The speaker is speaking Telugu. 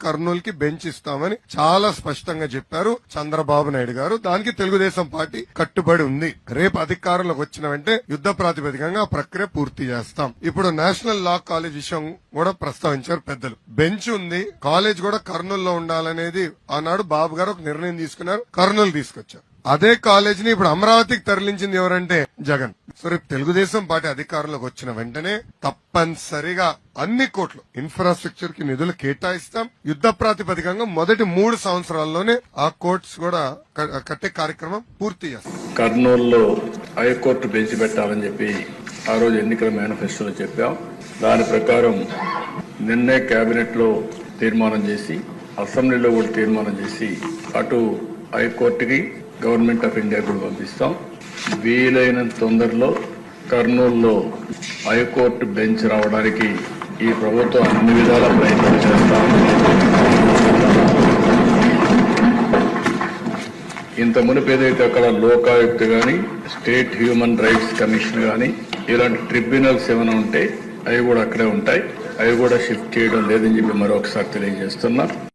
కర్నూలు కి బెంచ్ ఇస్తామని చాలా స్పష్టంగా చెప్పారు చంద్రబాబు నాయుడు గారు. దానికి తెలుగుదేశం పార్టీ కట్టుబడి ఉంది. రేపు అధికారంలోకి వచ్చిన వెంటనే యుద్ధ ప్రాతిపదికంగా ఆ ప్రక్రియ పూర్తి చేస్తాం. ఇప్పుడు నేషనల్ లా కాలేజ్ విషయం కూడా ప్రస్తావించారు పెద్దలు. బెంచ్ ఉంది, కాలేజ్ కూడా కర్నూలులో ఉండాలనేది ఆనాడు బాబు గారు ఒక నిర్ణయం తీసుకున్నారు, కర్నూలు తీసుకొచ్చారు. అదే కాలేజ్ ని ఇప్పుడు అమరావతికి తరలించింది ఎవరంటే జగన్. సో రేపు తెలుగుదేశం పార్టీ అధికారంలోకి వచ్చిన వెంటనే తప్పనిసరిగా అన్ని కోట్లు ఇన్ఫ్రాస్ట్రక్చర్ కి నిధులు కేటాయిస్తాం. యుద్ధ ప్రాతిపదికంగా మొదటి 3 సంవత్సరాల్లోనే ఆ కోర్ట్స్ కూడా కట్టే కార్యక్రమం పూర్తి చేస్తాం. కర్నూలులో హైకోర్టు బెంచ్ పెట్టాలని చెప్పి ఆ రోజు ఎన్నికల మేనిఫెస్టోలో చెప్పాం. దాని ప్రకారం నిన్నే కేబినెట్ లో తీర్మానం చేసి అసెంబ్లీలో కూడా తీర్మానం చేసి అటు హైకోర్టుకి గవర్నమెంట్ ఆఫ్ ఇండియా కూడా పంపిస్తాం. వీలైనంత తొందరలో కర్నూలులో హైకోర్టు బెంచ్ రావడానికి ఈ ప్రభుత్వం అన్ని విధాల ప్రయత్నం చేస్తాం. ఇంత మునుపు ఏదైతే అక్కడ లోకాయుక్త గాని, స్టేట్ హ్యూమన్ రైట్స్ కమిషన్ గాని ఇలాంటి ట్రిబ్యునల్స్ ఏమైనా ఉంటే అవి కూడా అక్కడే ఉంటాయి. అవి కూడా షిఫ్ట్ చేయడం లేదని చెప్పి మరొకసారి తెలియజేస్తున్నా.